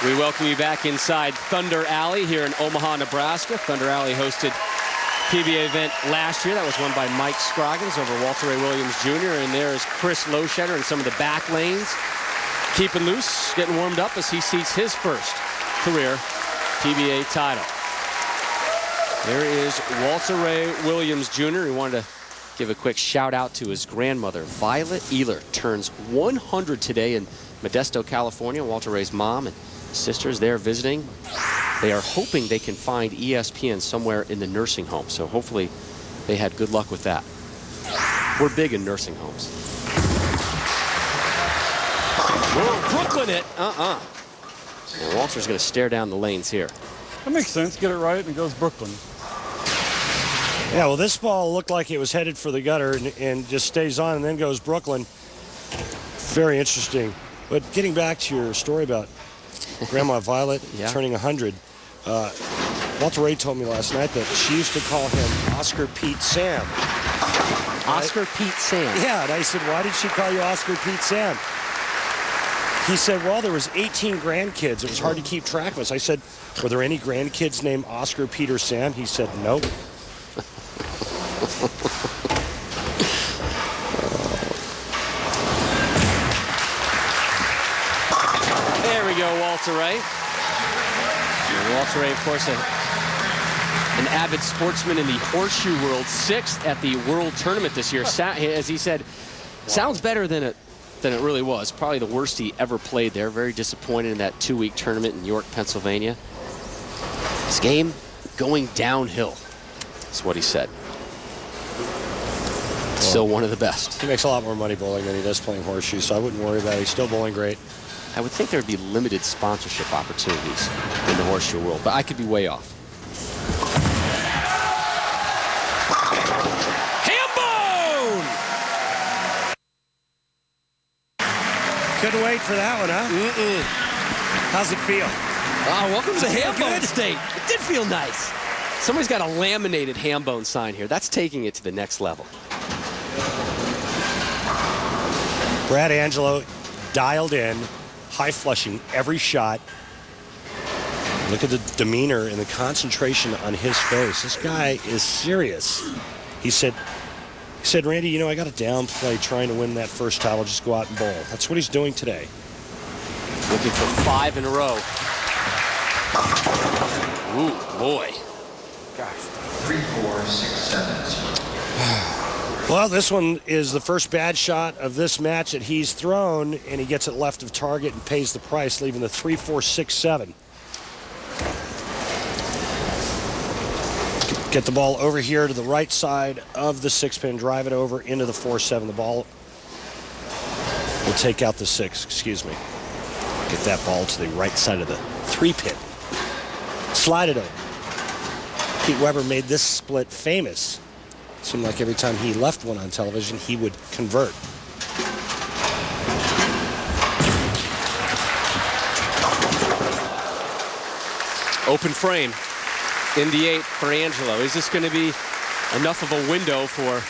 We welcome you back inside Thunder Alley here in Omaha, Nebraska. Thunder Alley hosted PBA event last year. That was won by Mike Scroggins over Walter Ray Williams Jr. And there is Chris Loschetter in some of the back lanes, keeping loose, getting warmed up as he seeks his first career PBA title. There is Walter Ray Williams Jr. He wanted to give a quick shout out to his grandmother. Violet Ehler turns 100 today in Modesto, California. Walter Ray's mom and sisters there visiting. They are hoping they can find ESPN somewhere in the nursing home. So hopefully they had good luck with that. We're big in nursing homes. Whoa, Brooklyn it. And Walter's going to stare down the lanes here. That makes sense. Get it right and it goes Brooklyn. Yeah, well, this ball looked like it was headed for the gutter and just stays on and then goes Brooklyn. Very interesting. But getting back to your story about Grandma Violet turning 100, Walter Ray told me last night that she used to call him Oscar Pete Sam. Oscar Pete Sam? Yeah, and I said, why did she call you Oscar Pete Sam? He said, well, there was 18 grandkids. It was hard to keep track of us. I said, were there any grandkids named Oscar, Peter, Sam? He said, nope. There we go, Walter Ray. And Walter Ray, of course, an avid sportsman in the horseshoe world, 6th at the World Tournament this year. As he said, sounds better than it really was. Probably the worst he ever played there. Very disappointed in that 2-week tournament in York, Pennsylvania. His game going downhill, is what he said. Still one of the best. He makes a lot more money bowling than he does playing horseshoes, so I wouldn't worry about it. He's still bowling great. I would think there would be limited sponsorship opportunities in the horseshoe world, but I could be way off. Hambone! Couldn't wait for that one, huh? How's it feel? Welcome to Hambone State. It did feel nice. Somebody's got a laminated Hambone sign here. That's taking it to the next level. Brad Angelo dialed in, high flushing every shot. Look at the demeanor and the concentration on his face. This guy is serious. He said, Randy, you know, I got to downplay trying to win that first title. Just go out and bowl. That's what he's doing today. Looking for 5 in a row. Ooh, boy. Gosh. 3, 4, 6, 7. Well, this one is the first bad shot of this match that he's thrown, and he gets it left of target and pays the price, leaving the 3, 4, 6, 7. Get the ball over here to the right side of the 6-pin, drive it over into the 4-7. The ball will take out the 6, excuse me. Get that ball to the right side of the 3-pin. Slide it over. Pete Weber made this split famous. Seemed like every time he left one on television, he would convert. Open frame in the 8th for Angelo. Is this going to be enough of a window for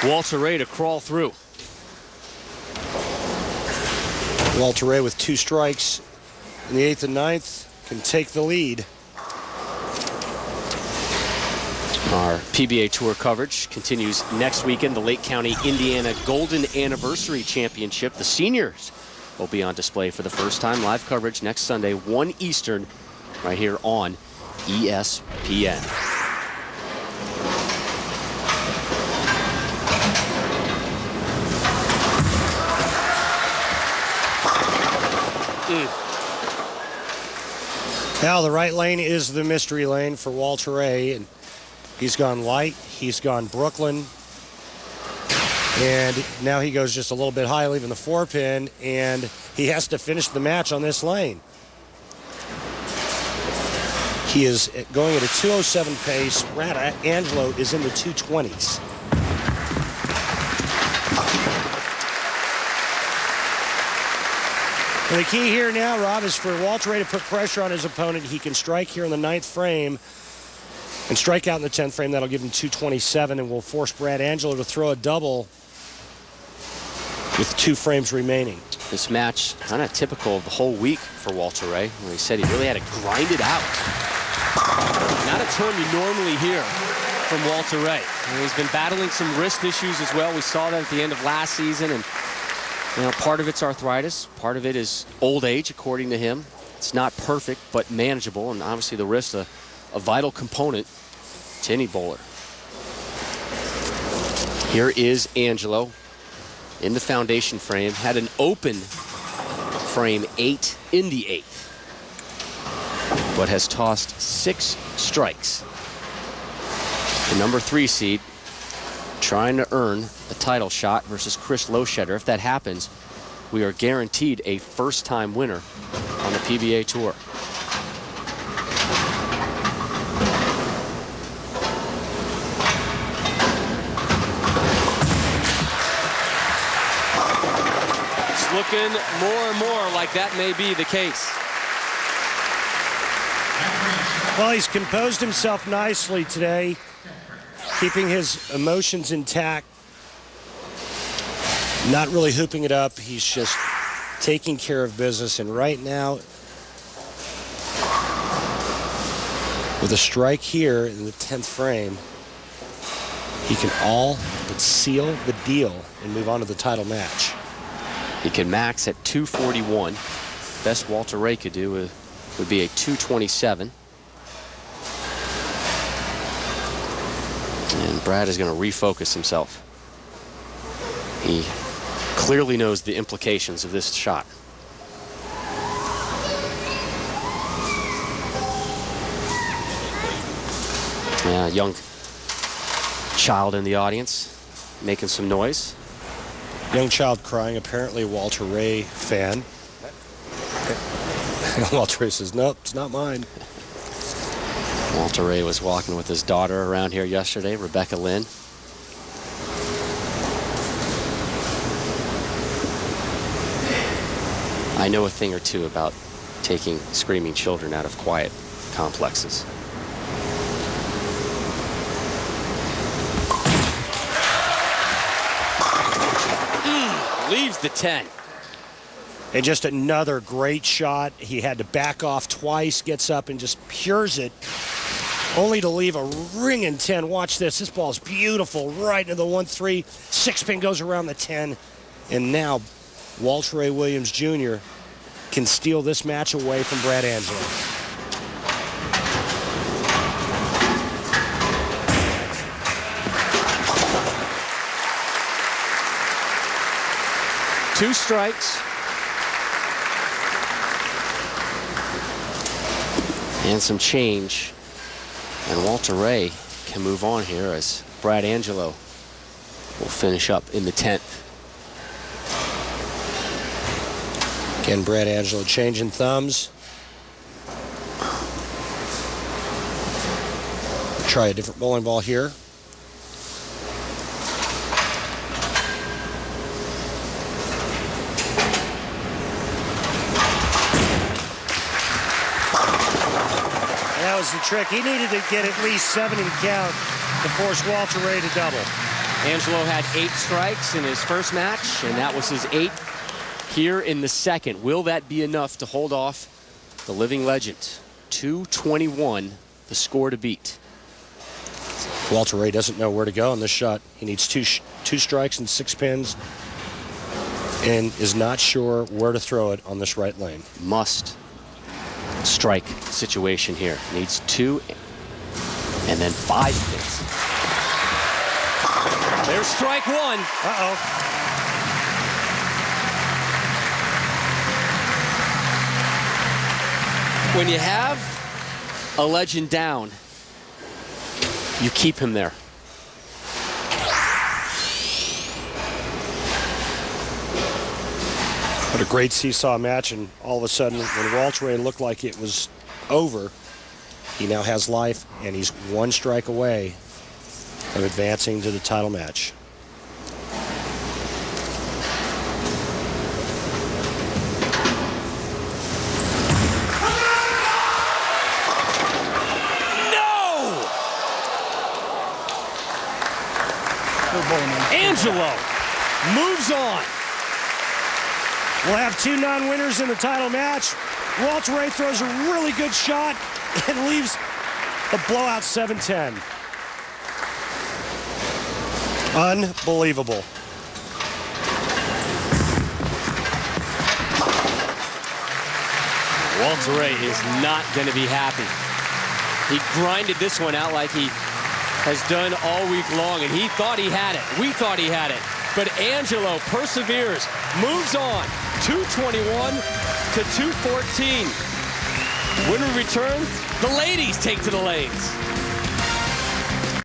Walter Ray to crawl through? Walter Ray with 2 strikes in the 8th and 9th can take the lead. Our PBA Tour coverage continues next weekend. The Lake County, Indiana Golden Anniversary Championship. The seniors will be on display for the first time. Live coverage next Sunday, 1 Eastern, right here on ESPN. Now the right lane is the mystery lane for Walter Ray, and he's gone light, he's gone Brooklyn, and now he goes just a little bit high, leaving the 4-pin, and he has to finish the match on this lane. He is going at a 2:07 pace. Brad Angelo is in the 2:20s. And the key here now, Rob, is for Walter Ray to put pressure on his opponent. He can strike here in the 9th frame and strike out in the 10th frame. That'll give him 227 and will force Brad Angelo to throw a double with 2 frames remaining. This match kind of typical of the whole week for Walter Ray, where he said he really had to grind it out. Not a term you normally hear from Walter Ray. And he's been battling some wrist issues as well. We saw that at the end of last season. And you know, part of it's arthritis, part of it is old age, according to him. It's not perfect, but manageable, and obviously the wrist, a vital component to any bowler. Here is Angelo in the foundation frame. Had an open frame 8 in the 8th, but has tossed 6 strikes. The number 3 seed trying to earn a title shot versus Chris Loschetter. If that happens, we are guaranteed a first-time winner on the PBA Tour. It's looking more and more like that may be the case. Well, he's composed himself nicely today, keeping his emotions intact. Not really hooping it up. He's just taking care of business. And right now, with a strike here in the 10th frame, he can all but seal the deal and move on to the title match. He can max at 241. Best Walter Ray could do would be a 227. And Brad is going to refocus himself. He clearly knows the implications of this shot. Yeah, young child in the audience making some noise. Young child crying, apparently a Walter Ray fan. Walter Ray says, nope, it's not mine. Walter Ray was walking with his daughter around here yesterday, Rebecca Lynn. I know a thing or two about taking screaming children out of quiet complexes. Leaves the 10. And just another great shot. He had to back off twice, gets up and just pures it, only to leave a ringing 10. Watch this. This ball is beautiful. Right into the 1-3. 6-pin goes around the 10. And now Walter Ray Williams Jr. can steal this match away from Brad Angelo. Two strikes. And some change. And Walter Ray can move on here as Brad Angelo will finish up in the 10th. Again, Brad Angelo changing thumbs. Try a different bowling ball here. That was the trick. He needed to get at least 7 in count to force Walter Ray to double. Angelo had 8 strikes in his first match, and that was his 8th here in the second. Will that be enough to hold off the living legend? 221, the score to beat. Walter Ray doesn't know where to go on this shot. He needs two strikes and 6 pins and is not sure where to throw it on this right lane. Must strike situation here. Needs 2 and then 5 pins. There's strike 1. Uh-oh. When you have a legend down, you keep him there. What a great seesaw match, and all of a sudden, when Walter Ray looked like it was over, he now has life, and he's 1 strike away of advancing to the title match. Angelo moves on. We'll have two non-winners in the title match. Walter throws a really good shot and leaves the blowout 7-10. Unbelievable. Walter is not going to be happy. He grinded this one out like he has done all week long, and he thought he had it. We thought he had it. But Angelo perseveres, moves on, 221 to 214. When we return, the ladies take to the lanes.